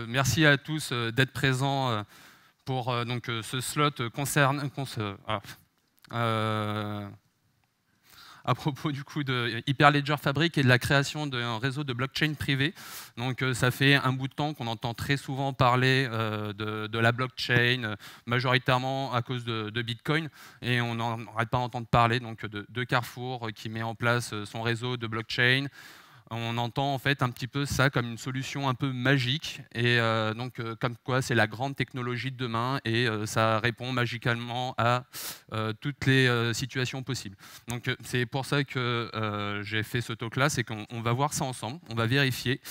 Merci à tous d'être présents pour ce slot à propos du coup de Hyperledger Fabric et de la création d'un réseau de blockchain privé. Donc ça fait un bout de temps qu'on entend très souvent parler de la blockchain, majoritairement à cause de Bitcoin, et on n'arrête pas d'entendre parler donc, de Carrefour qui met en place son réseau de blockchain. On entend en fait un petit peu ça comme une solution un peu magique, et comme quoi c'est la grande technologie de demain, et ça répond magicalement à toutes les situations possibles. Donc c'est pour ça que j'ai fait ce talk là, c'est qu'on va voir ça ensemble, on va vérifier.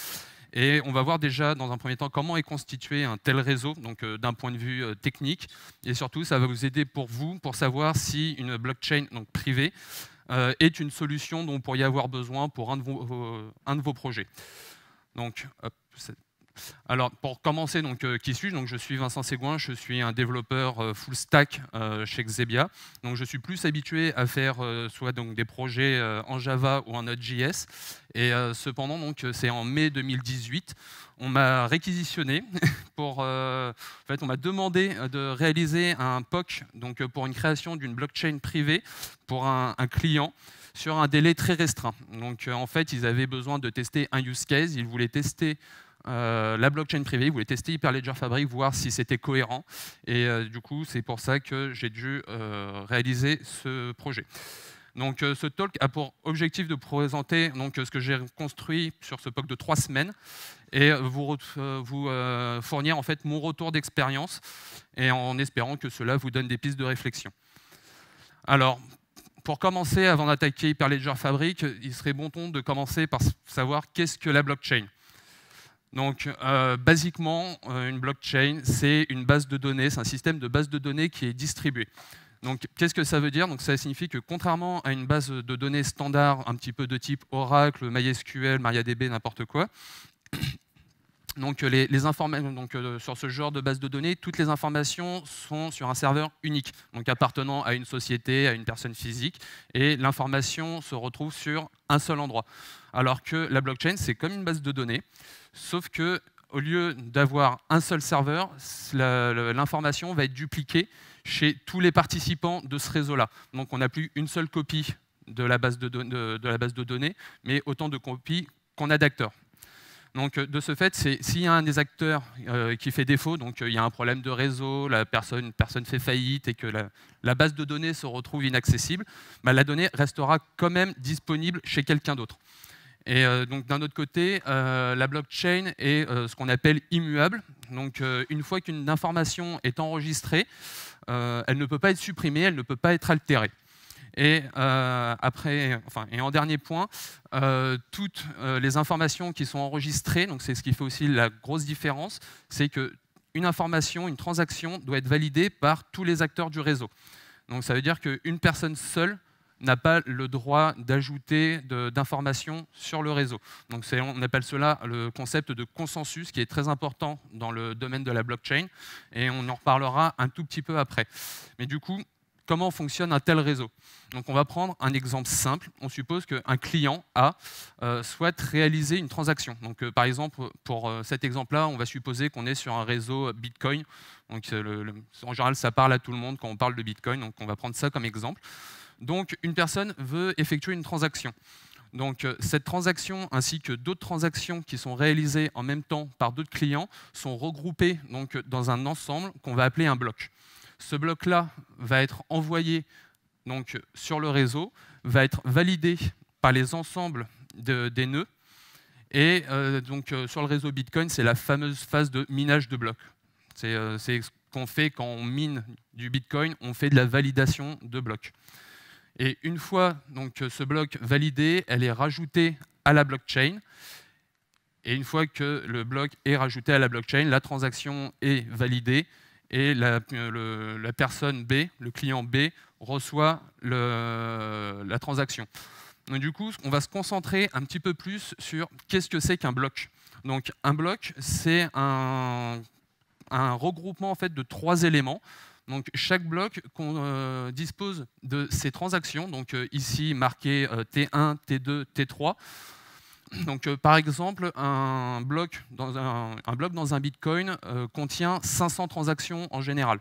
Et on va voir déjà dans un premier temps comment est constitué un tel réseau, donc d'un point de vue technique, et surtout ça va vous aider pour vous pour savoir si une blockchain donc privée est une solution dont vous pourriez avoir besoin pour un de vos projets. Donc, hop, alors, pour commencer, qui suis-je? Je suis Vincent Ségouin, je suis un développeur full stack chez Xebia. Donc, je suis plus habitué à faire soit des projets en Java ou en Node.js. Et cependant, c'est en mai 2018, on m'a réquisitionné en fait, on m'a demandé de réaliser un POC pour une création d'une blockchain privée pour un client sur un délai très restreint. Donc, en fait, ils avaient besoin de tester un use case, ils voulaient tester la blockchain privée, ils voulaient tester Hyperledger Fabric, voir si c'était cohérent. Et du coup, c'est pour ça que j'ai dû réaliser ce projet. Donc, ce talk a pour objectif de présenter ce que j'ai construit sur ce POC de 3 semaines et vous fournir en fait mon retour d'expérience, et en espérant que cela vous donne des pistes de réflexion. Alors, pour commencer, avant d'attaquer Hyperledger Fabric, il serait bon ton de commencer par savoir qu'est-ce que la blockchain. Donc, basiquement, une blockchain, c'est une base de données, c'est un système de base de données qui est distribué. Donc, qu'est-ce que ça veut dire? Donc, ça signifie que contrairement à une base de données standard, un petit peu de type Oracle, MySQL, MariaDB, n'importe quoi, donc, les informations sur ce genre de base de données, toutes les informations sont sur un serveur unique, donc appartenant à une société, à une personne physique, et l'information se retrouve sur un seul endroit. Alors que la blockchain, c'est comme une base de données, sauf que au lieu d'avoir un seul serveur, l'information va être dupliquée chez tous les participants de ce réseau-là. Donc on n'a plus une seule copie de la base de données, mais autant de copies qu'on a d'acteurs. Donc de ce fait, s'il y a un des acteurs qui fait défaut, donc il y a un problème de réseau, une personne fait faillite et que la base de données se retrouve inaccessible, la donnée restera quand même disponible chez quelqu'un d'autre. Et donc d'un autre côté, la blockchain est ce qu'on appelle immuable. Donc une fois qu'une information est enregistrée, elle ne peut pas être supprimée, elle ne peut pas être altérée. Et en dernier point, toutes les informations qui sont enregistrées, donc c'est ce qui fait aussi la grosse différence, c'est qu'une information, une transaction doit être validée par tous les acteurs du réseau. Donc ça veut dire qu'une personne seule n'a pas le droit d'ajouter d'informations sur le réseau. Donc on appelle cela le concept de consensus, qui est très important dans le domaine de la blockchain, et on en reparlera un tout petit peu après. Mais du coup, comment fonctionne un tel réseau? Donc on va prendre un exemple simple. On suppose qu'un client A souhaite réaliser une transaction. Donc par exemple, pour cet exemple-là, on va supposer qu'on est sur un réseau Bitcoin. Donc en général, ça parle à tout le monde quand on parle de Bitcoin. Donc on va prendre ça comme exemple. Donc une personne veut effectuer une transaction. Donc cette transaction ainsi que d'autres transactions qui sont réalisées en même temps par d'autres clients sont regroupées dans un ensemble qu'on va appeler un bloc. Ce bloc-là va être envoyé sur le réseau, va être validé par les ensembles des nœuds, et sur le réseau Bitcoin, c'est la fameuse phase de minage de blocs. C'est ce qu'on fait quand on mine du Bitcoin, on fait de la validation de blocs. Et une fois ce bloc validé, elle est rajoutée à la blockchain. Et une fois que le bloc est rajouté à la blockchain, la transaction est validée et la personne B, le client B, reçoit la transaction. Donc, du coup, on va se concentrer un petit peu plus sur qu'est-ce que c'est qu'un bloc. Donc un bloc, c'est un regroupement en fait, de 3 éléments. Donc, chaque bloc dispose de ses transactions, donc ici marqué T1, T2, T3. Donc, par exemple, un bloc dans un Bitcoin contient 500 transactions en général.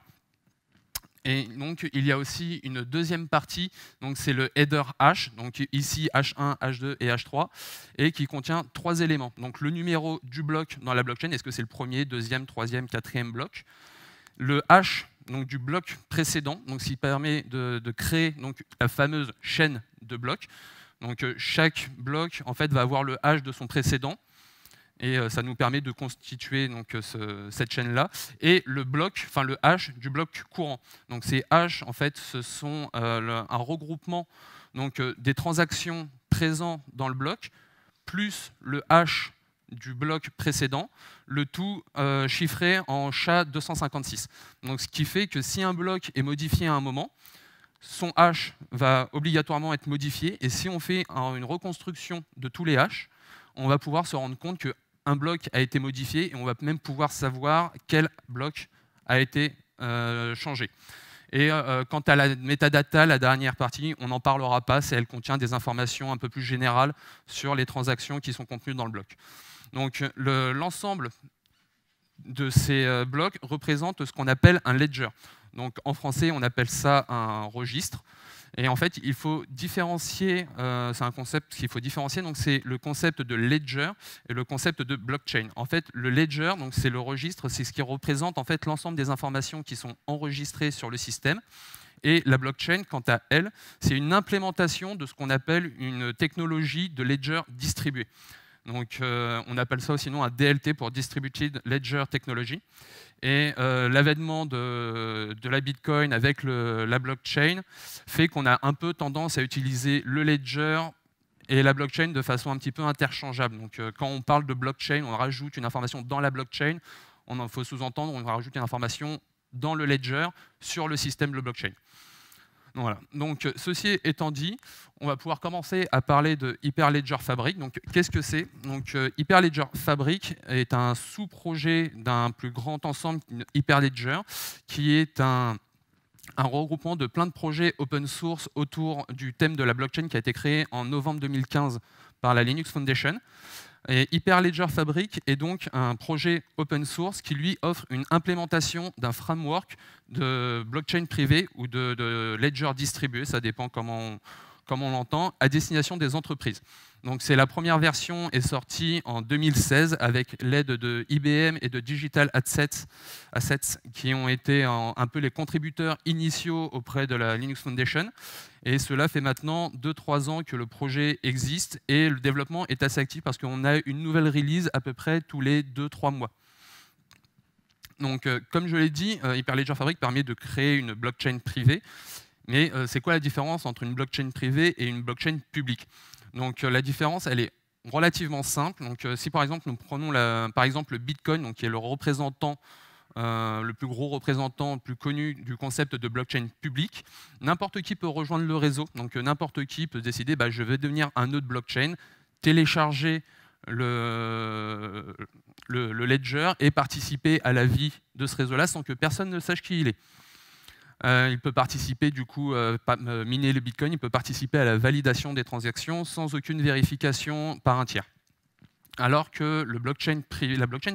Et donc, il y a aussi une deuxième partie, donc c'est le header hash, donc ici H1, H2 et H3, et qui contient 3 éléments. Donc, le numéro du bloc dans la blockchain, est-ce que c'est le premier, deuxième, troisième, quatrième bloc? Le hash donc, du bloc précédent, donc, ce qui permet de créer donc, la fameuse chaîne de blocs. Donc, chaque bloc en fait, va avoir le hash de son précédent. Et ça nous permet de constituer donc, cette chaîne-là. Et le bloc, enfin le hash du bloc courant. Donc ces hash, en fait, ce sont un regroupement donc, des transactions présentes dans le bloc, plus le hash du bloc précédent, le tout chiffré en SHA-256. Donc ce qui fait que si un bloc est modifié à un moment, son hash va obligatoirement être modifié. Et si on fait une reconstruction de tous les hash, on va pouvoir se rendre compte qu'un bloc a été modifié et on va même pouvoir savoir quel bloc a été changé. Et quant à la metadata, la dernière partie, on n'en parlera pas, elle contient des informations un peu plus générales sur les transactions qui sont contenues dans le bloc. Donc l'ensemble de ces blocs représente ce qu'on appelle un ledger. Donc en français, on appelle ça un registre. Et en fait, il faut différencier, c'est un concept qu'il faut différencier, donc c'est le concept de ledger et le concept de blockchain. En fait, le ledger, donc c'est le registre, c'est ce qui représente en fait l'ensemble des informations qui sont enregistrées sur le système. Et la blockchain, quant à elle, c'est une implémentation de ce qu'on appelle une technologie de ledger distribué. Donc, on appelle ça aussi un DLT pour Distributed Ledger Technology. Et l'avènement de la Bitcoin avec la blockchain fait qu'on a un peu tendance à utiliser le ledger et la blockchain de façon un petit peu interchangeable. Donc, quand on parle de blockchain, on rajoute une information dans la blockchain. Il faut sous-entendre, on va rajouter une information dans le ledger sur le système de blockchain. Donc, voilà. Donc, ceci étant dit, on va pouvoir commencer à parler de Hyperledger Fabric. Donc, qu'est-ce que c'est? Donc, Hyperledger Fabric est un sous-projet d'un plus grand ensemble, Hyperledger, qui est un regroupement de plein de projets open source autour du thème de la blockchain qui a été créé en novembre 2015 par la Linux Foundation. Et Hyperledger Fabric est donc un projet open source qui lui offre une implémentation d'un framework de blockchain privé ou de ledger distribué, ça dépend comment on l'entend, à destination des entreprises. Donc c'est la première version est sortie en 2016 avec l'aide de IBM et de Digital Assets qui ont été un peu les contributeurs initiaux auprès de la Linux Foundation. Et cela fait maintenant 2-3 ans que le projet existe et le développement est assez actif parce qu'on a une nouvelle release à peu près tous les 2-3 mois. Donc comme je l'ai dit, Hyperledger Fabric permet de créer une blockchain privée. Mais c'est quoi la différence entre une blockchain privée et une blockchain publique? Donc la différence, elle est relativement simple. Donc si par exemple nous prenons par exemple le Bitcoin, donc, qui est le représentant, le plus gros représentant, le plus connu du concept de blockchain publique, n'importe qui peut rejoindre le réseau. Donc n'importe qui peut décider, je vais devenir un nœud de blockchain, télécharger le ledger et participer à la vie de ce réseau-là sans que personne ne sache qui il est. Il peut participer, du coup, miner le Bitcoin, il peut participer à la validation des transactions sans aucune vérification par un tiers. Alors que la blockchain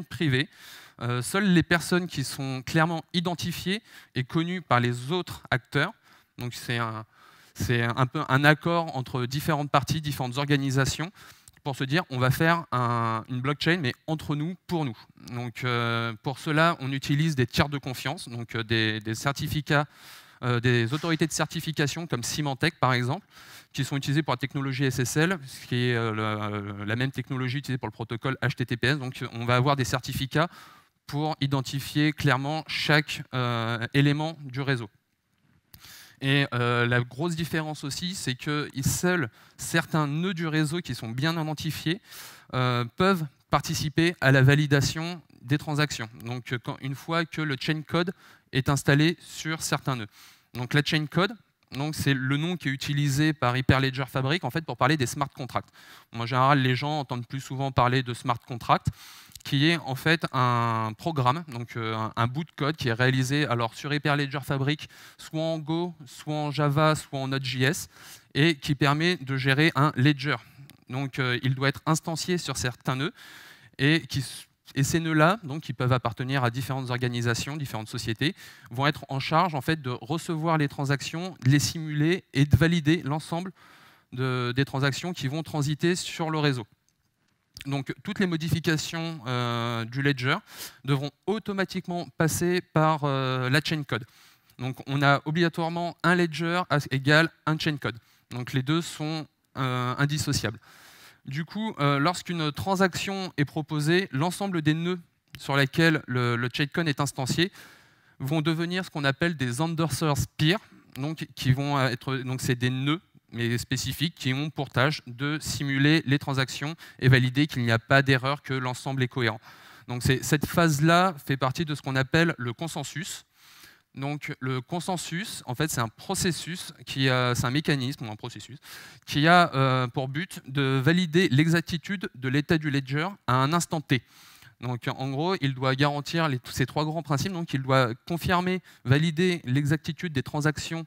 privée, seules les personnes qui sont clairement identifiées et connues par les autres acteurs, donc c'est un peu un accord entre différentes parties, différentes organisations, pour se dire on va faire une blockchain, mais entre nous, pour nous. Donc, pour cela, on utilise des tiers de confiance, donc des certificats, des autorités de certification comme Symantec, par exemple, qui sont utilisées pour la technologie SSL, ce qui est la même technologie utilisée pour le protocole HTTPS. Donc, on va avoir des certificats pour identifier clairement chaque élément du réseau. Et la grosse différence aussi, c'est que seuls certains nœuds du réseau qui sont bien identifiés peuvent participer à la validation des transactions. Donc, une fois que le chain code est installé sur certains nœuds. Donc, la chain code, c'est le nom qui est utilisé par Hyperledger Fabric en fait, pour parler des smart contracts. En général, les gens entendent plus souvent parler de smart contracts, qui est en fait un programme, donc un bout de code qui est réalisé alors sur Hyperledger Fabric, soit en Go, soit en Java, soit en Node.js, et qui permet de gérer un ledger. Donc, il doit être instancié sur certains nœuds et ces nœuds-là, donc, qui peuvent appartenir à différentes organisations, différentes sociétés, vont être en charge en fait, de recevoir les transactions, de les simuler et de valider l'ensemble des transactions qui vont transiter sur le réseau. Donc, toutes les modifications du ledger devront automatiquement passer par la chain code. Donc, on a obligatoirement un ledger égale un chain code. Donc, les deux sont indissociables. Du coup, lorsqu'une transaction est proposée, l'ensemble des nœuds sur lesquels le chain code est instancié vont devenir ce qu'on appelle des endorsers peer, donc c'est des nœuds mais spécifiques qui ont pour tâche de simuler les transactions et valider qu'il n'y a pas d'erreur, que l'ensemble est cohérent. Donc cette phase-là fait partie de ce qu'on appelle le consensus. Donc le consensus, en fait, c'est un processus, c'est un mécanisme ou un processus qui a pour but de valider l'exactitude de l'état du ledger à un instant T. Donc en gros, il doit garantir ces trois grands principes. Donc il doit confirmer, valider l'exactitude des transactions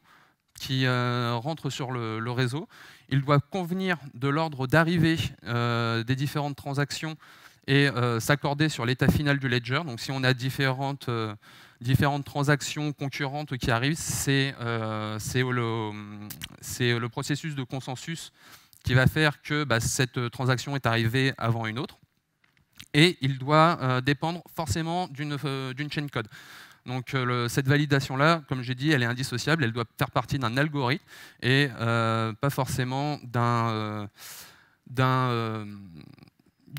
qui rentrent sur le réseau. Il doit convenir de l'ordre d'arrivée des différentes transactions et s'accorder sur l'état final du ledger. Donc si on a différentes transactions concurrentes qui arrivent, c'est le processus de consensus qui va faire que cette transaction est arrivée avant une autre. Et il doit dépendre forcément d'une chain code. Donc cette validation-là, comme j'ai dit, elle est indissociable, elle doit faire partie d'un algorithme et pas forcément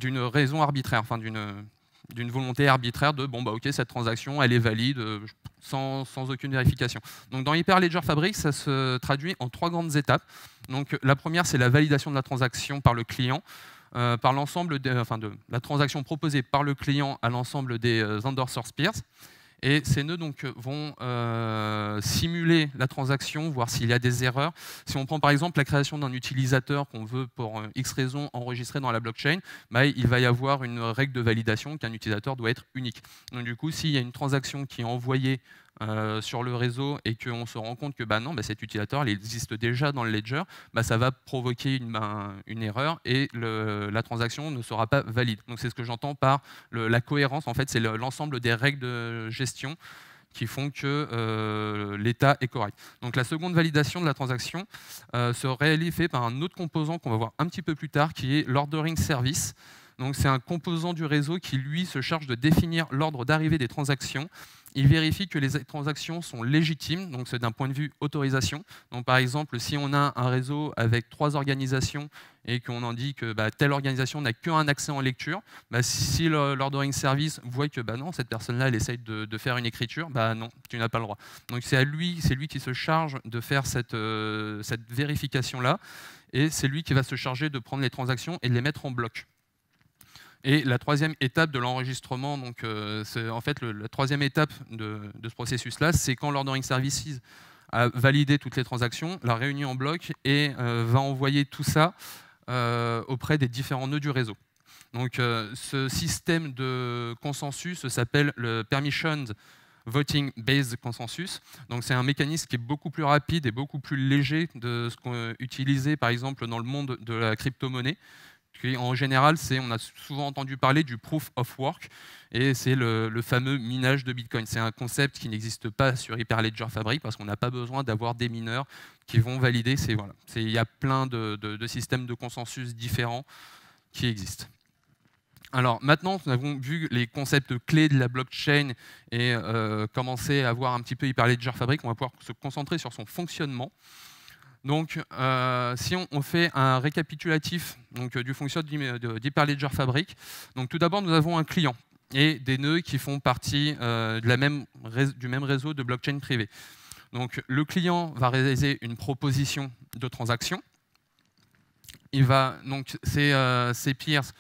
d'une raison arbitraire, enfin d'une volonté arbitraire de bon ok, cette transaction elle est valide sans aucune vérification. Donc dans Hyperledger Fabric, ça se traduit en trois grandes étapes. Donc la première, c'est la validation de la transaction par le client. Par l'ensemble de la transaction proposée par le client à l'ensemble des endorsers peers. Et ces nœuds donc, vont simuler la transaction, voir s'il y a des erreurs. Si on prend par exemple la création d'un utilisateur qu'on veut pour X raison enregistrer dans la blockchain, il va y avoir une règle de validation qu'un utilisateur doit être unique. Donc du coup, s'il y a une transaction qui est envoyée sur le réseau et qu'on se rend compte que non, cet utilisateur il existe déjà dans le ledger, ça va provoquer une erreur et la transaction ne sera pas valide. Donc c'est ce que j'entends par la cohérence. En fait, c'est l'ensemble des règles de gestion qui font que l'état est correct. Donc la seconde validation de la transaction se réalise par un autre composant qu'on va voir un petit peu plus tard, qui est l'ordering service. Donc c'est un composant du réseau qui, lui, se charge de définir l'ordre d'arrivée des transactions. Il vérifie que les transactions sont légitimes, donc c'est d'un point de vue autorisation. Donc par exemple, si on a un réseau avec 3 organisations et qu'on en dit que telle organisation n'a qu'un accès en lecture, si l'ordering service voit que non, cette personne-là, elle essaye de faire une écriture, non, tu n'as pas le droit. Donc c'est lui qui se charge de faire cette vérification-là, et c'est lui qui va se charger de prendre les transactions et de les mettre en bloc. Et la troisième étape de l'enregistrement, donc en fait la troisième étape de ce processus-là, c'est quand l'ordering services a validé toutes les transactions, la réunit en bloc et va envoyer tout ça auprès des différents nœuds du réseau. Donc ce système de consensus s'appelle le Permissioned Voting Based Consensus. Donc c'est un mécanisme qui est beaucoup plus rapide et beaucoup plus léger de ce qu'on a utilisé par exemple dans le monde de la crypto-monnaie. En général, on a souvent entendu parler du proof of work, et c'est le fameux minage de Bitcoin. C'est un concept qui n'existe pas sur Hyperledger Fabric parce qu'on n'a pas besoin d'avoir des mineurs qui vont valider. Il y a plein de systèmes de consensus différents qui existent. Alors maintenant, nous avons vu les concepts clés de la blockchain et commencé à voir un petit peu Hyperledger Fabric. On va pouvoir se concentrer sur son fonctionnement. Donc, si on fait un récapitulatif du fonctionnement d'Hyperledger Fabric, donc tout d'abord, nous avons un client et des nœuds qui font partie du même réseau de blockchain privé. Donc, le client va réaliser une proposition de transaction. Ces peers,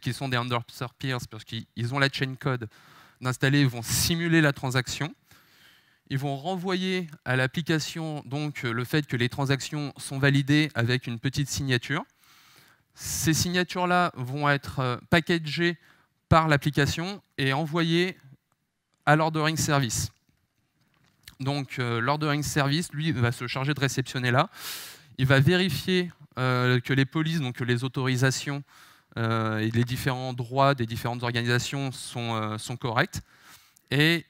qui sont des endorser peers, parce qu'ils ont la chain code d'installer, vont simuler la transaction. Ils vont renvoyer à l'application le fait que les transactions sont validées avec une petite signature. Ces signatures-là vont être packagées par l'application et envoyées à l'ordering service. Donc l'ordering service, lui, va se charger de réceptionner là. Il va vérifier que les polices, donc que les autorisations et les différents droits des différentes organisations sont corrects. Et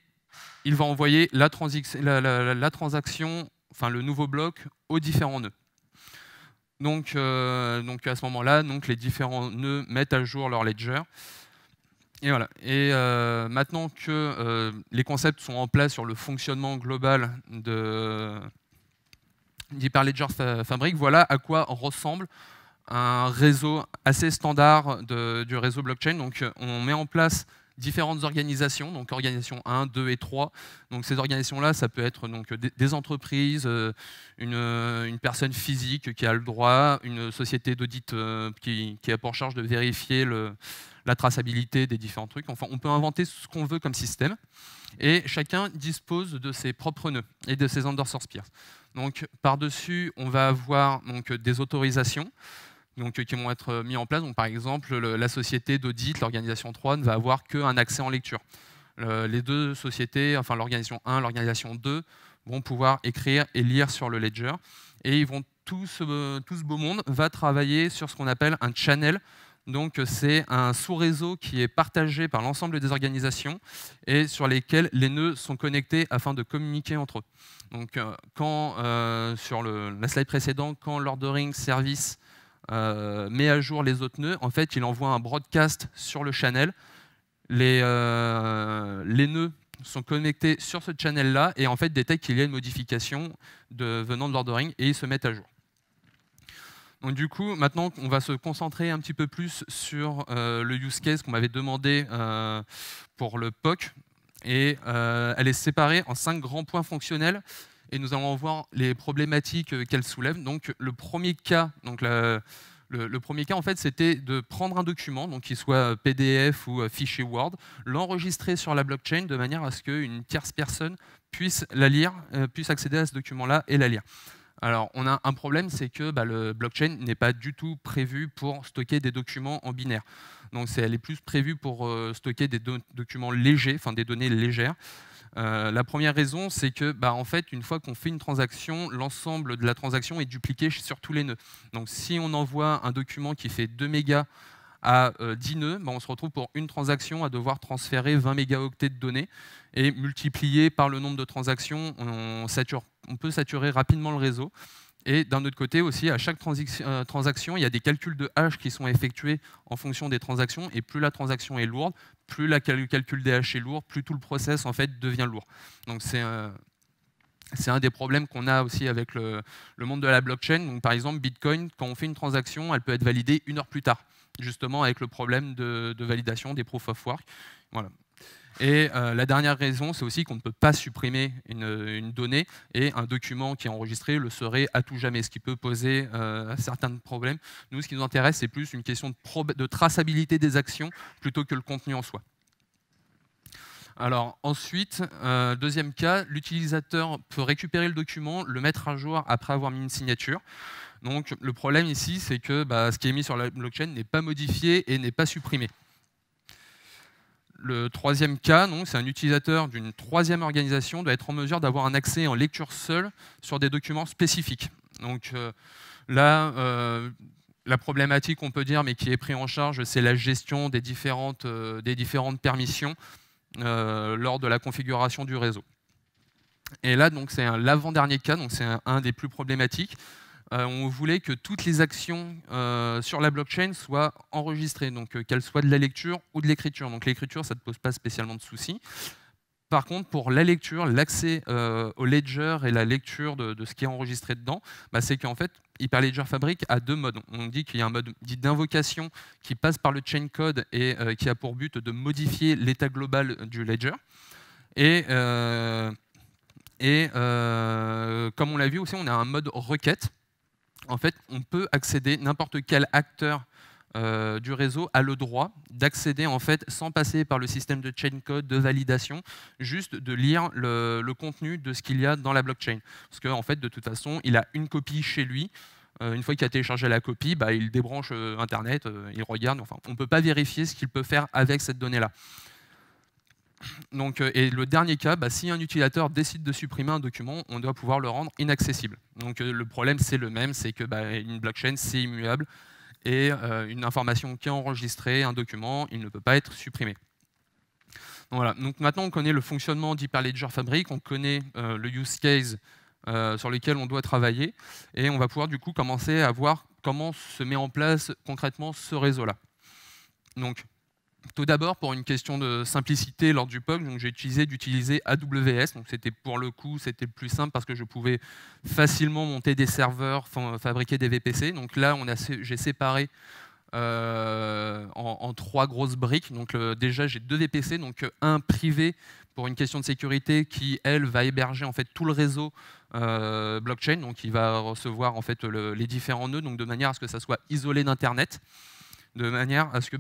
il va envoyer la transaction, enfin le nouveau bloc, aux différents nœuds. Donc à ce moment-là, les différents nœuds mettent à jour leur ledger. Et voilà. Et maintenant que les concepts sont en place sur le fonctionnement global d'Hyperledger Fabric, voilà à quoi ressemble un réseau assez standard du réseau blockchain. Donc on met en place différentes organisations, donc organisations 1, 2 et 3. Donc ces organisations-là, ça peut être donc, des entreprises, une personne physique qui a le droit, une société d'audit qui a pour charge de vérifier la traçabilité des différents trucs. Enfin, on peut inventer ce qu'on veut comme système. Et chacun dispose de ses propres nœuds et de ses undersource peers. Donc par-dessus, on va avoir donc, des autorisations qui vont être mis en place. Donc, par exemple, la société d'audit, l'organisation 3, ne va avoir qu'un accès en lecture. Les deux sociétés, enfin l'organisation 1, l'organisation 2, vont pouvoir écrire et lire sur le ledger. Et tout ce beau monde va travailler sur ce qu'on appelle un channel. Donc c'est un sous-réseau qui est partagé par l'ensemble des organisations et sur lesquels les nœuds sont connectés afin de communiquer entre eux. Donc sur la slide précédente, quand l'ordering service met à jour les autres nœuds, en fait, il envoie un broadcast sur le channel. Les nœuds sont connectés sur ce channel-là et en fait détectent qu'il y a une modification venant de l'ordering et ils se mettent à jour. Donc du coup, maintenant, on va se concentrer un petit peu plus sur le use case qu'on m'avait demandé pour le POC. Et elle est séparée en 5 grands points fonctionnels. Et nous allons voir les problématiques qu'elle soulève. Donc le premier cas, en fait, c'était de prendre un document, donc qu'il soit PDF ou fichier Word, l'enregistrer sur la blockchain de manière à ce qu'une tierce personne puisse la lire, puisse accéder à ce document-là et la lire. Alors, on a un problème, c'est que le blockchain n'est pas du tout prévu pour stocker des documents en binaire. Donc, elle est plus prévue pour stocker des documents légers, enfin des données légères. La première raison, c'est que, en fait, une fois qu'on fait une transaction, l'ensemble de la transaction est dupliqué sur tous les nœuds. Donc, si on envoie un document qui fait 2 mégas à 10 nœuds, on se retrouve pour une transaction à devoir transférer 20 mégaoctets de données et multiplié par le nombre de transactions, on peut saturer rapidement le réseau. Et d'un autre côté aussi, à chaque transaction, il y a des calculs de hash qui sont effectués en fonction des transactions. Et plus la transaction est lourde, plus le calcul des hash est lourd, plus tout le process en fait devient lourd. Donc c'est un des problèmes qu'on a aussi avec le monde de la blockchain. Donc, par exemple, Bitcoin, quand on fait une transaction, elle peut être validée 1 heure plus tard, justement avec le problème de validation des proof of work. Voilà. Et la dernière raison, c'est aussi qu'on ne peut pas supprimer une donnée et un document qui est enregistré le serait à tout jamais, ce qui peut poser certains problèmes. Nous, ce qui nous intéresse, c'est plus une question de traçabilité des actions plutôt que le contenu en soi. Alors ensuite, deuxième cas, l'utilisateur peut récupérer le document, le mettre à jour après avoir mis une signature. Donc le problème ici, c'est que ce qui est mis sur la blockchain n'est pas modifié et n'est pas supprimé. Le troisième cas, c'est un utilisateur d'une troisième organisation doit être en mesure d'avoir un accès en lecture seule sur des documents spécifiques. Donc là, la problématique, on peut dire, mais qui est prise en charge, c'est la gestion des différentes permissions lors de la configuration du réseau. Et là, c'est l'avant-dernier cas, donc c'est un des plus problématiques. On voulait que toutes les actions sur la blockchain soient enregistrées, donc qu'elles soient de la lecture ou de l'écriture. Donc l'écriture, ça ne pose pas spécialement de soucis. Par contre, pour la lecture, l'accès au ledger et la lecture de ce qui est enregistré dedans, c'est qu'en fait, Hyperledger Fabric a 2 modes. On dit qu'il y a un mode dit d'invocation qui passe par le chain code et qui a pour but de modifier l'état global du ledger. Et comme on l'a vu aussi, on a un mode requête. En fait, on peut accéder, n'importe quel acteur du réseau a le droit d'accéder en fait sans passer par le système de chain code, de validation, juste de lire le contenu de ce qu'il y a dans la blockchain. Parce qu'en fait, de toute façon, il a une copie chez lui. Une fois qu'il a téléchargé la copie, il débranche Internet, il regarde. Enfin, on ne peut pas vérifier ce qu'il peut faire avec cette donnée-là. Donc, et le dernier cas, si un utilisateur décide de supprimer un document, on doit pouvoir le rendre inaccessible. Donc le problème, c'est le même, c'est que une blockchain, c'est immuable, et une information qui est enregistrée, un document, il ne peut pas être supprimé. Donc, voilà. Donc maintenant, on connaît le fonctionnement d'Hyperledger Fabric, on connaît le use case sur lequel on doit travailler, et on va pouvoir du coup commencer à voir comment se met en place concrètement ce réseau-là. Donc, tout d'abord, pour une question de simplicité lors du POC, j'ai utilisé d'utiliser AWS. Donc c'était pour le coup, c'était le plus simple parce que je pouvais facilement monter des serveurs, fabriquer des VPC. Donc là, j'ai séparé en 3 grosses briques. Donc déjà, j'ai 2 VPC, donc un privé pour une question de sécurité qui, elle, va héberger en fait tout le réseau blockchain. Donc il va recevoir en fait les différents nœuds, donc de manière à ce que ça soit isolé d'Internet, de manière à ce que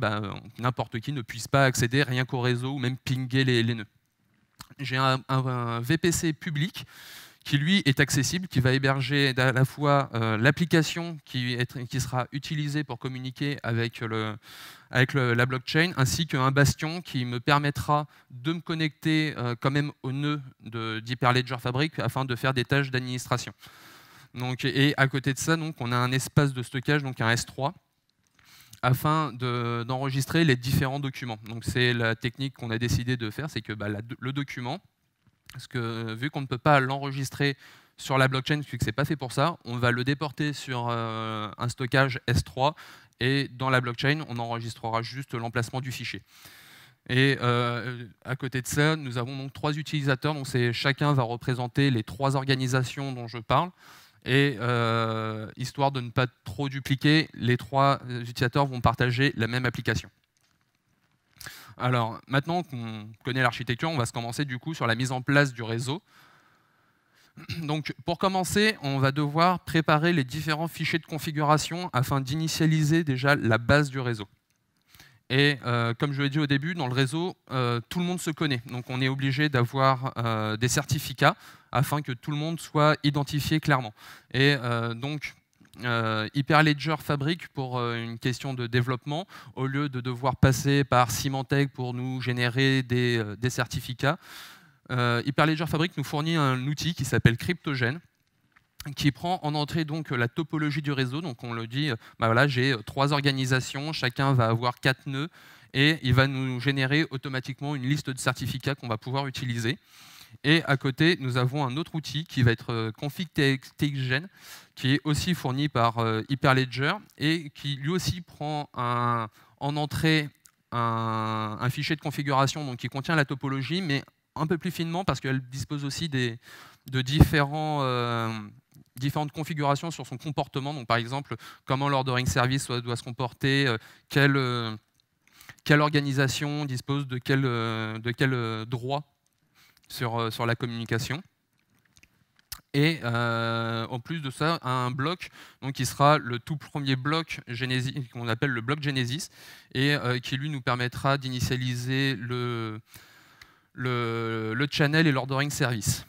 n'importe qui ne puisse pas accéder rien qu'au réseau ou même pinguer les nœuds. J'ai un VPC public qui, lui, est accessible, qui va héberger à la fois l'application qui sera utilisée pour communiquer avec la blockchain, ainsi qu'un bastion qui me permettra de me connecter quand même au nœud d'Hyperledger Fabric afin de faire des tâches d'administration. Et à côté de ça, on a un espace de stockage, donc un S3, afin d'enregistrer les différents documents. Donc c'est la technique qu'on a décidé de faire, c'est que le document, parce que vu qu'on ne peut pas l'enregistrer sur la blockchain, puisque ce n'est pas fait pour ça, on va le déporter sur un stockage S3, et dans la blockchain, on enregistrera juste l'emplacement du fichier. Et à côté de ça, nous avons donc 3 utilisateurs, donc chacun va représenter les 3 organisations dont je parle. Et histoire de ne pas trop dupliquer, les 3 utilisateurs vont partager la même application. Alors, maintenant qu'on connaît l'architecture, on va se commencer du coup sur la mise en place du réseau. Donc, pour commencer, on va devoir préparer les différents fichiers de configuration afin d'initialiser déjà la base du réseau. Et comme je l'ai dit au début, dans le réseau, tout le monde se connaît. Donc on est obligé d'avoir des certificats afin que tout le monde soit identifié clairement. Et Hyperledger Fabric, pour une question de développement, au lieu de devoir passer par Symantec pour nous générer des certificats, Hyperledger Fabric nous fournit un outil qui s'appelle Cryptogen, qui prend en entrée donc la topologie du réseau. Donc on le dit, voilà, j'ai 3 organisations, chacun va avoir 4 nœuds, et il va nous générer automatiquement une liste de certificats qu'on va pouvoir utiliser. Et à côté, nous avons un autre outil qui va être config.txgen, qui est aussi fourni par Hyperledger, et qui lui aussi prend en entrée un fichier de configuration donc, qui contient la topologie, mais un peu plus finement parce qu'elle dispose aussi de différentes configurations sur son comportement. Donc, par exemple, comment l'ordering service doit se comporter, quelle organisation dispose de quel droit sur la communication. Et en plus de ça, un bloc donc, qui sera le tout premier bloc qu'on appelle le bloc Genesis, et qui lui nous permettra d'initialiser le channel et l'ordering service.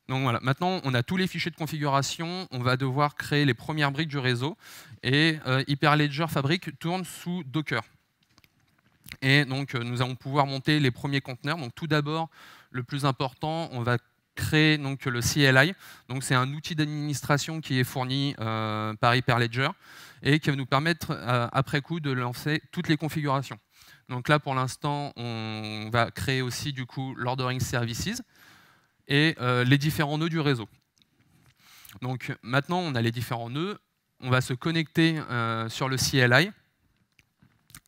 Donc voilà, maintenant on a tous les fichiers de configuration, on va devoir créer les premières briques du réseau, et Hyperledger Fabric tourne sous Docker. Et donc nous allons pouvoir monter les premiers conteneurs. Donc tout d'abord, le plus important, on va créer donc le CLI. Donc c'est un outil d'administration qui est fourni par Hyperledger et qui va nous permettre après coup de lancer toutes les configurations. Donc là pour l'instant, on va créer aussi du coup l'ordering services et les différents nœuds du réseau. Donc maintenant, on a les différents nœuds, on va se connecter sur le CLI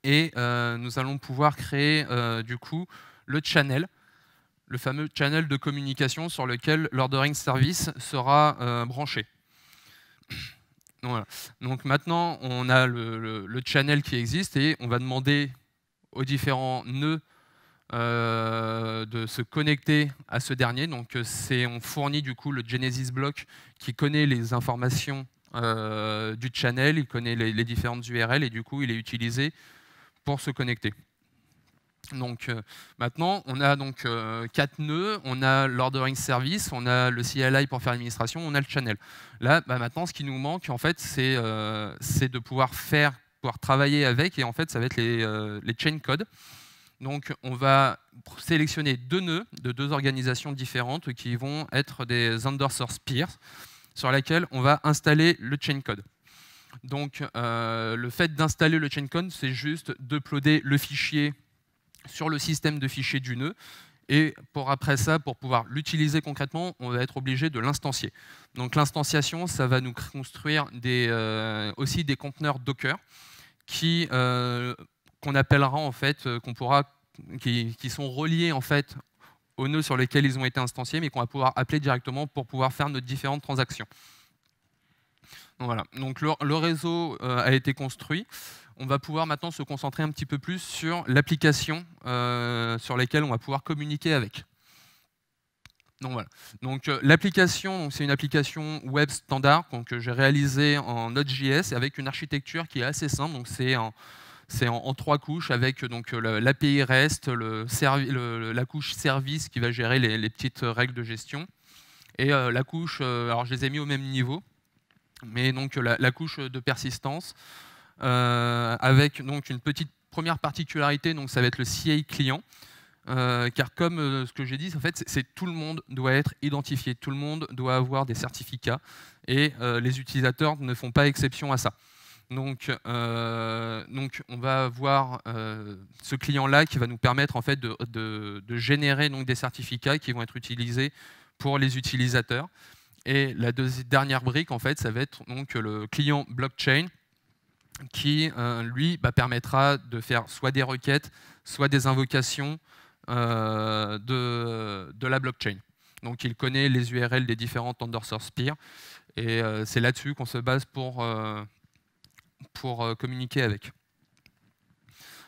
et nous allons pouvoir créer du coup le channel, le fameux channel de communication sur lequel l'ordering service sera branché. Donc, voilà. Donc maintenant, on a le channel qui existe et on va demander aux différents nœuds de se connecter à ce dernier. Donc on fournit du coup le Genesis block qui connaît les informations du channel, il connaît les différentes URL et du coup il est utilisé pour se connecter. Donc maintenant on a donc 4 nœuds, on a l'ordering service, on a le CLI pour faire l'administration, on a le channel. Là maintenant ce qui nous manque en fait c'est de pouvoir travailler avec, et en fait ça va être les chain codes. Donc on va sélectionner 2 nœuds de 2 organisations différentes qui vont être des undersource peers sur lesquels on va installer le chain code. Donc le fait d'installer le chain code, c'est juste d'uploader le fichier sur le système de fichiers du nœud. Et après ça, pour pouvoir l'utiliser concrètement, on va être obligé de l'instancier. Donc l'instanciation, ça va nous construire aussi des conteneurs Docker qu'on appellera en fait, qui sont reliés en fait aux nœuds sur lesquels ils ont été instanciés, mais qu'on va pouvoir appeler directement pour pouvoir faire nos différentes transactions. Donc voilà. Donc le réseau a été construit. On va pouvoir maintenant se concentrer un petit peu plus sur l'application sur laquelle on va pouvoir communiquer avec. Donc voilà. Donc l'application, c'est une application web standard que j'ai réalisée en Node.js avec une architecture qui est assez simple. Donc c'est en 3 couches avec l'API REST, la couche service qui va gérer les petites règles de gestion et la couche, alors je les ai mis au même niveau, mais donc la couche de persistance. Avec donc une petite première particularité, donc ça va être le CA client, car comme ce que j'ai dit, en fait, c'est tout le monde doit être identifié, tout le monde doit avoir des certificats, et les utilisateurs ne font pas exception à ça. Donc on va avoir ce client-là qui va nous permettre en fait de générer donc des certificats qui vont être utilisés pour les utilisateurs. Et la dernière brique, en fait, ça va être donc le client blockchain, qui, lui, permettra de faire soit des requêtes, soit des invocations de la blockchain. Donc il connaît les URL des différentes undersource peers, et c'est là-dessus qu'on se base pour communiquer avec.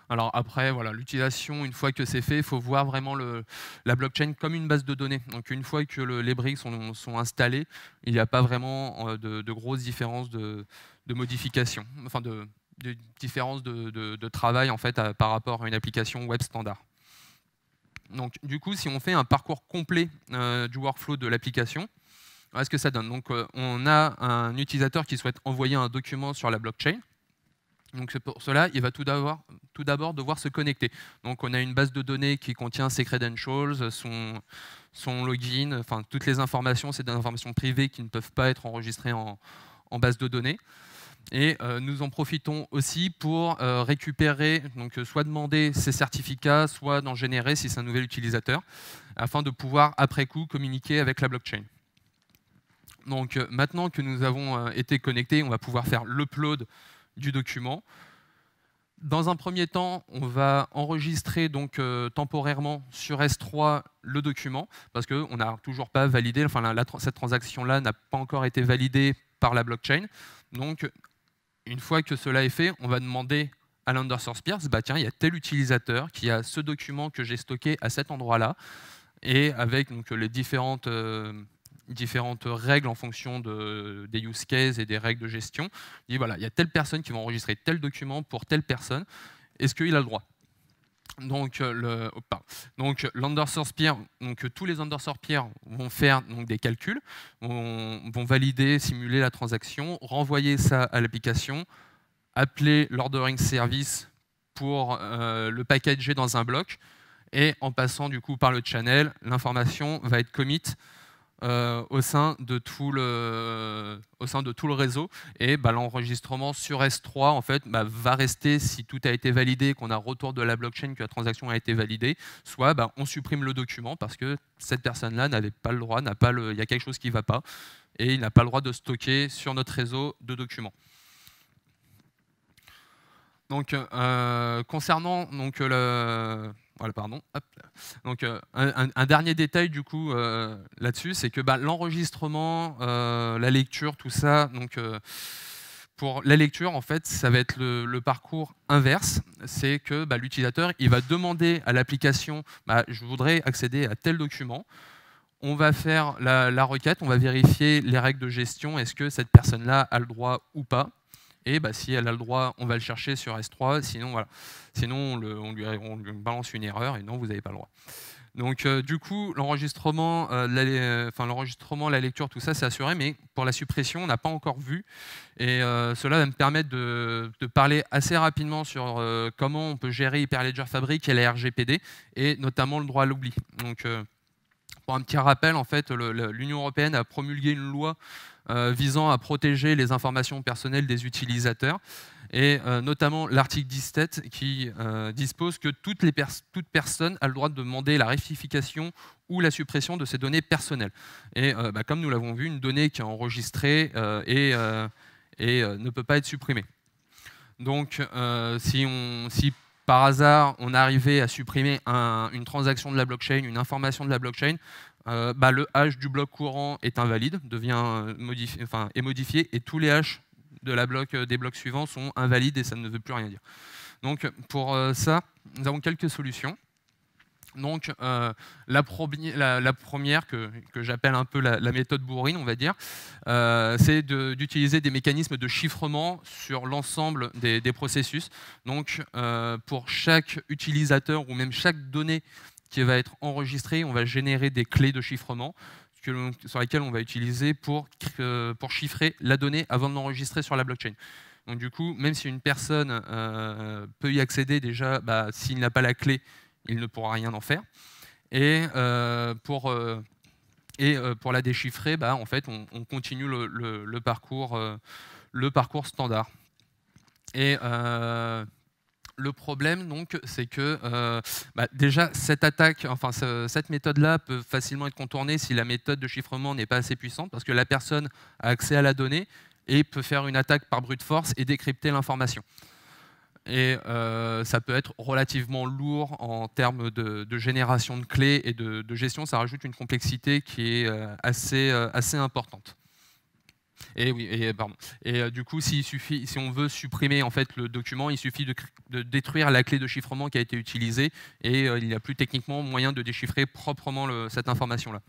Alors après, voilà, l'utilisation, une fois que c'est fait, il faut voir vraiment la blockchain comme une base de données. Donc une fois que les briques sont installées, il n'y a pas vraiment de grosses différences de modification, enfin de différences de travail en fait, par rapport à une application web standard. Donc du coup, si on fait un parcours complet du workflow de l'application, voilà ce que ça donne. Donc on a un utilisateur qui souhaite envoyer un document sur la blockchain. Donc pour cela, il va tout d'abord devoir se connecter. Donc on a une base de données qui contient ses credentials, son login, enfin toutes les informations, c'est des informations privées qui ne peuvent pas être enregistrées en base de données. Et nous en profitons aussi pour récupérer, donc soit demander ses certificats, soit d'en générer si c'est un nouvel utilisateur, afin de pouvoir après coup communiquer avec la blockchain. Donc maintenant que nous avons été connectés, on va pouvoir faire l'upload du document. Dans un premier temps, on va enregistrer donc temporairement sur S3 le document, parce qu'on n'a toujours pas validé, enfin cette transaction-là n'a pas encore été validée par la blockchain. Donc, une fois que cela est fait, on va demander à l'undersource peers, tiens, il y a tel utilisateur qui a ce document que j'ai stocké à cet endroit-là, et avec donc, les différentes règles en fonction des use cases et des règles de gestion. Il dit voilà, il y a telle personne qui va enregistrer tel document pour telle personne. Est-ce qu'il a le droit? Donc l'undersource peer, donc tous les undersource peers vont faire donc, des calculs, vont valider, simuler la transaction, renvoyer ça à l'application, appeler l'ordering service pour le packager dans un bloc, et en passant du coup par le channel, l'information va être commit au sein de tout le réseau, et l'enregistrement sur S3 en fait, va rester si tout a été validé, qu'on a retour de la blockchain que la transaction a été validée, soit on supprime le document parce que cette personne-là n'avait pas le droit, il y a quelque chose qui ne va pas, et il n'a pas le droit de stocker sur notre réseau de documents. Donc, concernant donc, voilà, pardon. Hop. Donc, un dernier détail du coup là-dessus, c'est que l'enregistrement, la lecture, tout ça. Donc, pour la lecture, en fait, ça va être le parcours inverse. C'est que l'utilisateur, il va demander à l'application, je voudrais accéder à tel document. On va faire la requête, on va vérifier les règles de gestion. Est-ce que cette personne-là a le droit ou pas? Et si elle a le droit, on va le chercher sur S3. Sinon, voilà. Sinon on lui balance une erreur et non, vous n'avez pas le droit. Donc du coup, l'enregistrement, la lecture, tout ça, c'est assuré, mais pour la suppression, on n'a pas encore vu. Et cela va me permettre de parler assez rapidement sur comment on peut gérer Hyperledger Fabric et la RGPD, et notamment le droit à l'oubli. Donc pour un petit rappel, en fait, l'Union européenne a promulgué une loi visant à protéger les informations personnelles des utilisateurs, et notamment l'article 17 qui dispose que toute personne a le droit de demander la rectification ou la suppression de ses données personnelles. Et comme nous l'avons vu, une donnée qui est enregistrée ne peut pas être supprimée. Donc si par hasard on arrivait à supprimer une transaction de la blockchain, une information de la blockchain, le hash du bloc courant est invalide, est modifié, et tous les hashes des blocs suivants sont invalides et ça ne veut plus rien dire. Donc pour ça, nous avons quelques solutions. Donc la première, que j'appelle un peu la méthode bourrine, on va dire, c'est d'utiliser des mécanismes de chiffrement sur l'ensemble des processus. Donc pour chaque utilisateur ou même chaque donnée qui va être enregistrée, on va générer des clés de chiffrement sur lesquelles on va utiliser pour chiffrer la donnée avant de l'enregistrer sur la blockchain. Donc du coup, même si une personne peut y accéder déjà, s'il n'a pas la clé, il ne pourra rien en faire. Et pour la déchiffrer, en fait, on continue le parcours standard. Et le problème, donc, c'est que déjà, cette méthode-là peut facilement être contournée si la méthode de chiffrement n'est pas assez puissante, parce que la personne a accès à la donnée et peut faire une attaque par brute force et décrypter l'information. Et ça peut être relativement lourd en termes de génération de clés et de gestion. Ça rajoute une complexité qui est assez importante. Et du coup, si on veut supprimer en fait le document, il suffit de détruire la clé de chiffrement qui a été utilisée, et il n'y a plus techniquement moyen de déchiffrer proprement cette information-là.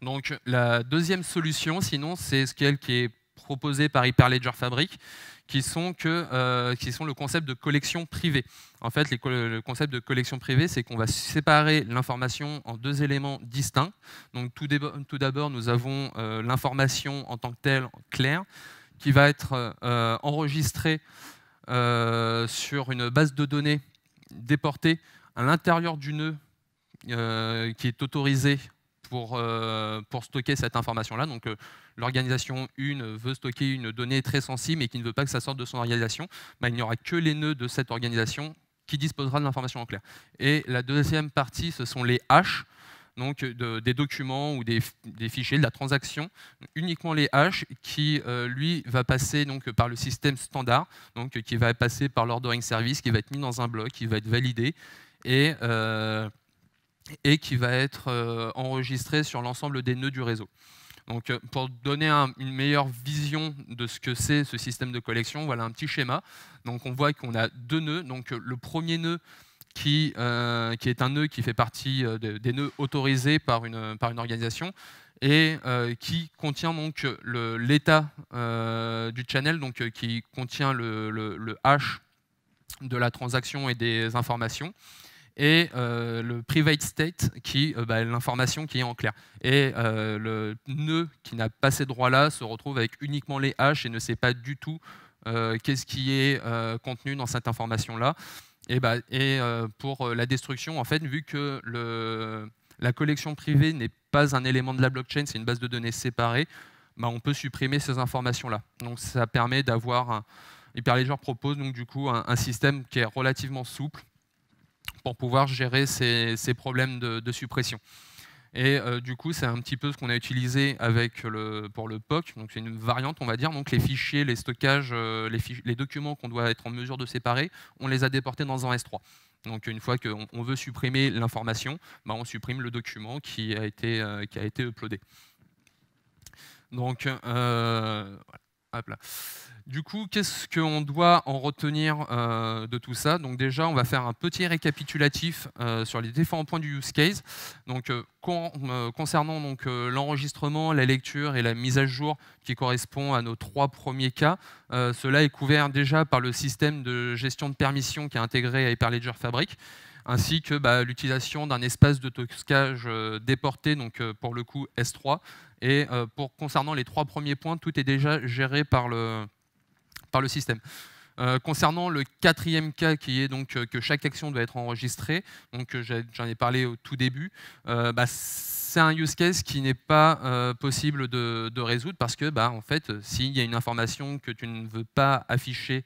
Donc la deuxième solution, sinon, c'est celle qui est proposée par Hyperledger Fabric, qui sont le concept de collection privée. En fait, le concept de collection privée, c'est qu'on va séparer l'information en deux éléments distincts. Donc, tout d'abord, nous avons l'information en tant que telle, claire, qui va être enregistrée sur une base de données déportée à l'intérieur du nœud qui est autorisé pour stocker cette information-là. Donc, l'organisation 1 veut stocker une donnée très sensible et qui ne veut pas que ça sorte de son organisation, il n'y aura que les nœuds de cette organisation qui disposera de l'information en clair. Et la deuxième partie, ce sont les hashes, donc des documents ou des fichiers, de la transaction, uniquement les hashes qui, lui, va passer donc, par le système standard, donc, qui va passer par l'ordering service, qui va être mis dans un bloc, qui va être validé, et qui va être enregistré sur l'ensemble des nœuds du réseau. Donc, pour donner une meilleure vision de ce que c'est ce système de collection, voilà un petit schéma. Donc, on voit qu'on a deux nœuds. Donc, le premier nœud qui est un nœud qui fait partie des nœuds autorisés par une organisation et qui contient donc l'état du channel, donc qui contient le hash de la transaction et des informations, et le private state, qui l'information qui est en clair. Et le nœud qui n'a pas ces droits-là se retrouve avec uniquement les hashes et ne sait pas du tout qu'est-ce qui est contenu dans cette information-là. Et pour la destruction, en fait, vu que la collection privée n'est pas un élément de la blockchain, c'est une base de données séparée, on peut supprimer ces informations-là. Donc ça permet d'avoir... Hyperledger propose donc du coup un système qui est relativement souple pour pouvoir gérer ces problèmes de suppression. Et du coup, c'est un petit peu ce qu'on a utilisé pour le POC. Donc c'est une variante, on va dire. Donc les fichiers, les stockages, les documents qu'on doit être en mesure de séparer, on les a déportés dans un S3. Donc une fois qu'on veut supprimer l'information, on supprime le document qui a été uploadé. Donc, hop là. Du coup, qu'est-ce qu'on doit en retenir de tout ça? Donc déjà, on va faire un petit récapitulatif sur les différents points du use case. Donc, concernant l'enregistrement, la lecture et la mise à jour qui correspond à nos 3 premiers cas, cela est couvert déjà par le système de gestion de permission qui est intégré à Hyperledger Fabric, ainsi que l'utilisation d'un espace de stockage déporté, donc pour le coup S3. Et concernant les 3 premiers points, tout est déjà géré par le système. Concernant le 4e cas, qui est donc que chaque action doit être enregistrée, donc j'en ai parlé au tout début, c'est un use case qui n'est pas possible de résoudre parce que, en fait, s'il y a une information que tu ne veux pas afficher,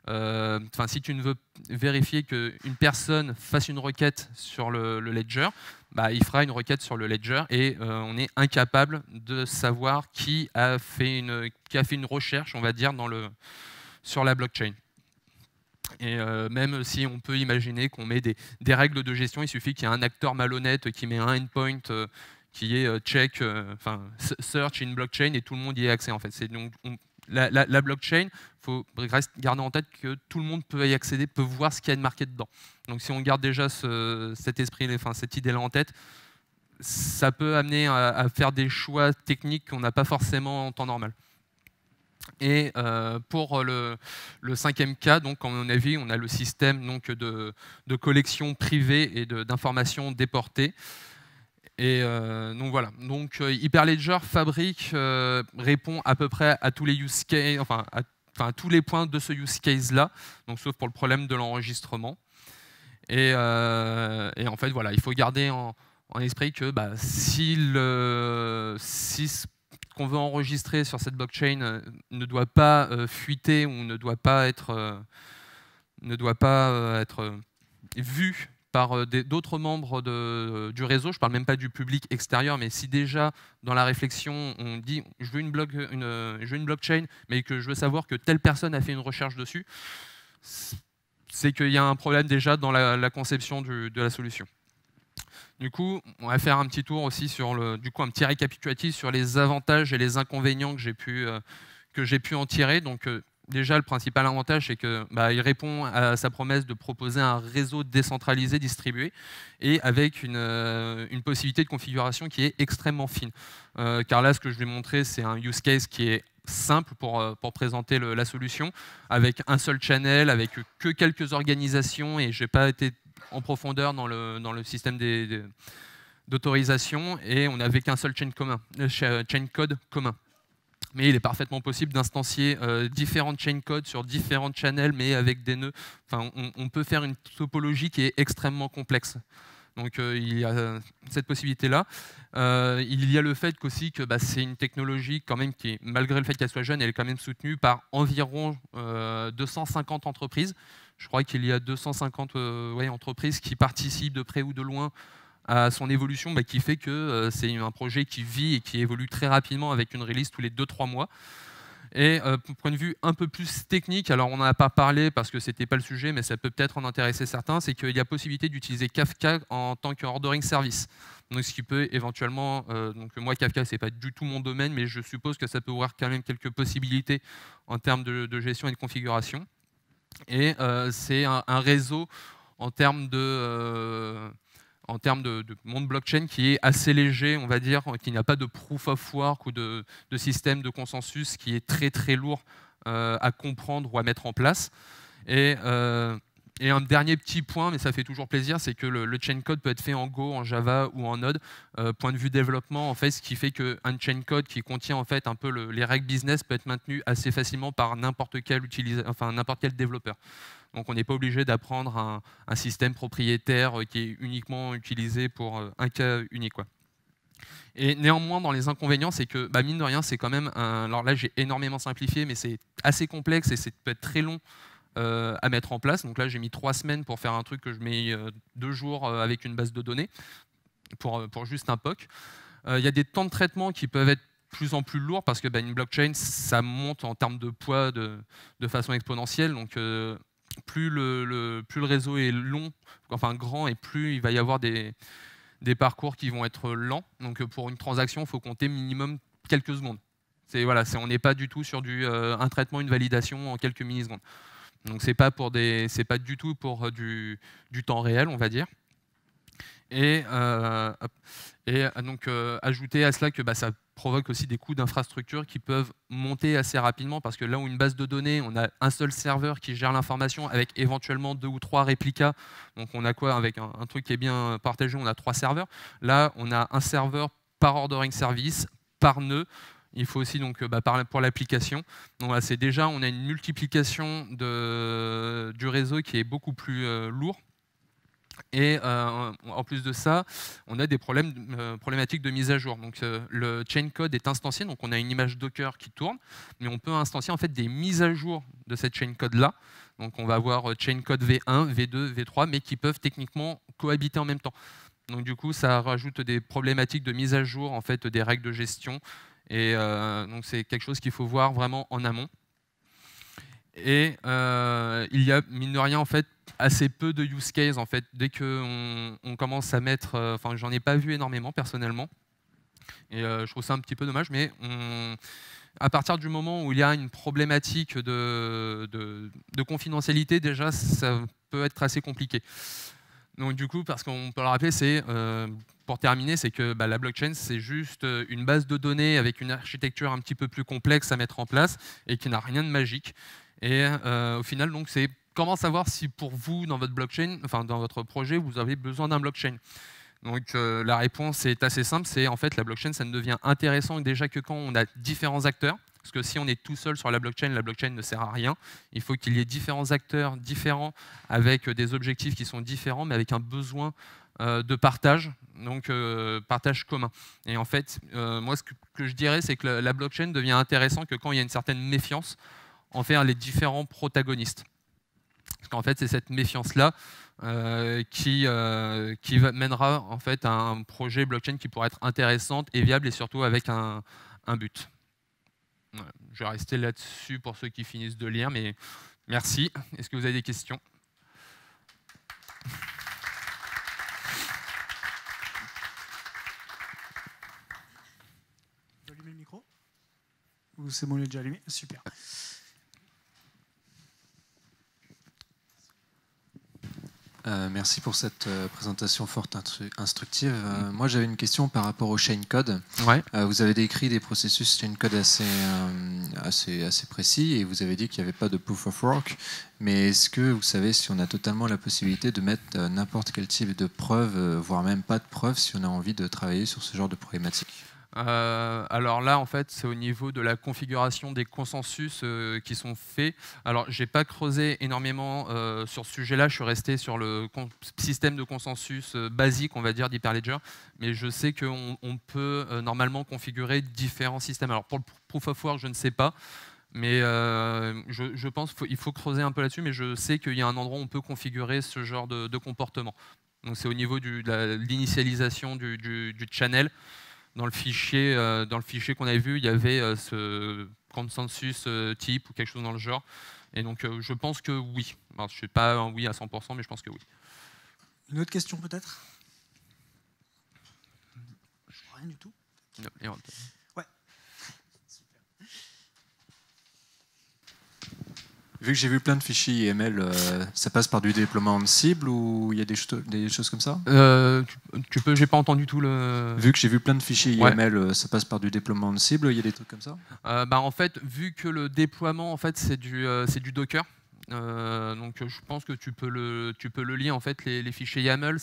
si tu ne veux vérifier qu'une personne fasse une requête sur le ledger, il fera une requête sur le ledger et on est incapable de savoir qui a fait une recherche, on va dire, sur la blockchain. Et même si on peut imaginer qu'on met des règles de gestion, il suffit qu'il y ait un acteur malhonnête qui met un endpoint qui est check, search in blockchain et tout le monde y ait accès en fait. C'est donc la blockchain, il faut garder en tête que tout le monde peut y accéder, peut voir ce qu'il y a de marqué dedans. Donc si on garde déjà cette idée-là en tête, ça peut amener à faire des choix techniques qu'on n'a pas forcément en temps normal. Et pour le 5e cas, donc, comme on a vu, on a le système donc, de collection privée et d'informations déportées. Et donc voilà. Donc Hyperledger Fabric répond à peu près à tous les use cases, à tous les points de ce use case là, donc sauf pour le problème de l'enregistrement. Et en fait voilà, il faut garder en esprit que si ce qu'on veut enregistrer sur cette blockchain ne doit pas fuiter ou ne doit pas être vu par d'autres membres du réseau, je ne parle même pas du public extérieur, mais si déjà dans la réflexion on dit je veux une blockchain, mais que je veux savoir que telle personne a fait une recherche dessus, c'est qu'il y a un problème déjà dans la conception de la solution. Du coup, on va faire un petit tour aussi sur un petit récapitulatif sur les avantages et les inconvénients que j'ai pu en tirer. Donc, déjà, le principal avantage, c'est qu'il répond à sa promesse de proposer un réseau décentralisé, distribué, et avec une possibilité de configuration qui est extrêmement fine. Car là, ce que je vais montrer, c'est un use case qui est simple pour présenter la solution, avec un seul channel, avec que quelques organisations, et je n'ai pas été en profondeur dans le système d'autorisation, et on n'avait qu'un seul chain code commun. Mais il est parfaitement possible d'instancier différentes chain codes sur différents channels, mais avec des nœuds. Enfin, on peut faire une topologie qui est extrêmement complexe. Donc il y a cette possibilité-là. Il y a le fait qu'aussi que c'est une technologie quand même qui, malgré le fait qu'elle soit jeune, elle est quand même soutenue par environ 250 entreprises. Je crois qu'il y a 250 entreprises qui participent de près ou de loin à son évolution, qui fait que c'est un projet qui vit et qui évolue très rapidement avec une release tous les 2-3 mois. Et point de vue un peu plus technique, alors on n'en a pas parlé parce que ce n'était pas le sujet, mais ça peut peut-être en intéresser certains, c'est qu'il y a possibilité d'utiliser Kafka en tant que ordering service. Donc ce qui peut éventuellement, donc moi Kafka c'est pas du tout mon domaine, mais je suppose que ça peut ouvrir quand même quelques possibilités en termes de gestion et de configuration. Et c'est un réseau en termes de monde blockchain qui est assez léger, on va dire, qui n'a pas de proof of work ou de système de consensus qui est très très lourd à comprendre ou à mettre en place. Et un dernier petit point, mais ça fait toujours plaisir, c'est que le chain code peut être fait en Go, en Java ou en Node. Point de vue développement, en fait, ce qui fait qu'un chain code qui contient en fait un peu les règles business peut être maintenu assez facilement par n'importe quel développeur. Donc on n'est pas obligé d'apprendre un système propriétaire qui est uniquement utilisé pour un cas unique, quoi. Et néanmoins, dans les inconvénients, c'est que, mine de rien, c'est quand même alors là, j'ai énormément simplifié, mais c'est assez complexe et ça peut être très long à mettre en place. Donc là, j'ai mis 3 semaines pour faire un truc que je mets 2 jours avec une base de données pour juste un POC. Il y a des temps de traitement qui peuvent être de plus en plus lourds parce que une blockchain, ça monte en termes de poids de façon exponentielle. Donc plus le réseau est grand, et plus il va y avoir des parcours qui vont être lents. Donc pour une transaction, il faut compter minimum quelques secondes. Voilà, on n'est pas du tout sur un traitement, une validation en quelques millisecondes. Donc c'est pas du tout pour du temps réel, on va dire. Et donc ajouter à cela que ça provoque aussi des coûts d'infrastructure qui peuvent monter assez rapidement, parce que là où une base de données, on a un seul serveur qui gère l'information avec éventuellement 2 ou 3 réplicas. Donc on a quoi avec un truc qui est bien partagé, on a 3 serveurs. Là, on a un serveur par ordering service, par nœud. Il faut aussi donc pour l'application. Donc là, c'est déjà, on a une multiplication du réseau qui est beaucoup plus lourd. Et en plus de ça, on a des problématiques de mise à jour. Donc le chain code est instancié, donc on a une image Docker qui tourne, mais on peut instancier en fait des mises à jour de cette chain code là. Donc on va avoir chain code V1, V2, V3, mais qui peuvent techniquement cohabiter en même temps. Donc du coup, ça rajoute des problématiques de mise à jour en fait des règles de gestion. Et donc c'est quelque chose qu'il faut voir vraiment en amont. Et il y a, mine de rien, en fait, assez peu de use case. En fait. Dès qu'on commence à mettre... Enfin, j'en ai pas vu énormément, personnellement. Et je trouve ça un petit peu dommage. Mais à partir du moment où il y a une problématique de confidentialité, déjà, ça peut être assez compliqué. Donc du coup, parce qu'on peut le rappeler, pour terminer, c'est que la blockchain, c'est juste une base de données avec une architecture un petit peu plus complexe à mettre en place et qui n'a rien de magique. Et au final, donc, c'est comment savoir si pour vous, dans votre blockchain, enfin dans votre projet, vous avez besoin d'un blockchain. Donc la réponse est assez simple, c'est en fait la blockchain, ça ne devient intéressant déjà que quand on a différents acteurs. Parce que si on est tout seul sur la blockchain ne sert à rien. Il faut qu'il y ait différents acteurs différents avec des objectifs qui sont différents, mais avec un besoin de partage, donc partage commun. Et en fait, moi, ce que je dirais, c'est que la blockchain devient intéressant que quand il y a une certaine méfiance envers les différents protagonistes. Parce qu'en fait, c'est cette méfiance-là qui mènera en fait à un projet blockchain qui pourrait être intéressant et viable, et surtout avec un but. Voilà. Je vais rester là-dessus pour ceux qui finissent de lire, mais merci. Est-ce que vous avez des questions ? Tu as allumé le micro ? Ou c'est bon, il est déjà allumé ? Super. Merci pour cette présentation fort instructive. Moi, j'avais une question par rapport au chain code. Ouais. Vous avez décrit des processus chain code assez précis, et vous avez dit qu'il n'y avait pas de proof of work. Mais est-ce que vous savez si on a totalement la possibilité de mettre n'importe quel type de preuve, voire même pas de preuve, si on a envie de travailler sur ce genre de problématique ? Alors là, en fait, c'est au niveau de la configuration des consensus qui sont faits. Alors, j'ai pas creusé énormément sur ce sujet-là. Je suis resté sur le système de consensus basique, on va dire, d'Hyperledger. Mais je sais qu'on peut normalement configurer différents systèmes. Alors, pour le proof of work, je ne sais pas. Mais je pense qu'il faut creuser un peu là-dessus. Mais je sais qu'il y a un endroit où on peut configurer ce genre de comportement. Donc, c'est au niveau de l'initialisation du channel. Dans le fichier qu'on avait vu, il y avait ce consensus type ou quelque chose dans le genre. Et donc, je pense que oui. Alors, je ne suis pas un oui à 100%, mais je pense que oui. Une autre question peut-être ? Rien du tout. Non, ouais. Vu que j'ai vu plein de fichiers IML, ça passe par du déploiement en cible ou il y a des choses comme ça ? J'ai pas entendu tout le... Vu que j'ai vu plein de fichiers IML, ça passe par du déploiement en cible, il y a des trucs comme ça ? En fait, vu que le déploiement, en fait, c'est du Docker, donc je pense que tu peux le lier en fait les fichiers YAML.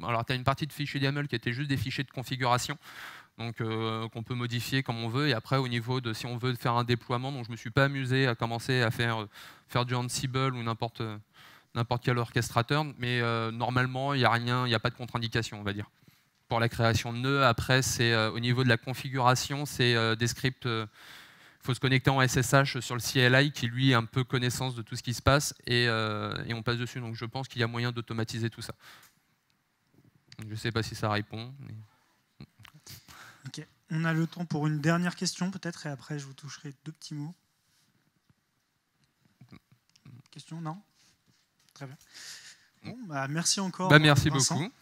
Alors tu as une partie de fichiers YAML qui était juste des fichiers de configuration, donc qu'on peut modifier comme on veut. Et après au niveau de si on veut faire un déploiement, donc je me suis pas amusé à commencer à faire du Ansible ou n'importe quel orchestrateur, mais normalement il n'y a rien, il n'y a pas de contre-indication, on va dire. Pour la création de nœuds, après c'est au niveau de la configuration, c'est des scripts. Il faut se connecter en SSH sur le CLI qui, lui, a un peu connaissance de tout ce qui se passe et on passe dessus. Donc, je pense qu'il y a moyen d'automatiser tout ça. Donc, je ne sais pas si ça répond. Mais... Ok. On a le temps pour une dernière question, peut-être, et après, je vous toucherai 2 petits mots. Question ? Non ? Très bien. Bon, merci encore. Merci Vincent. beaucoup.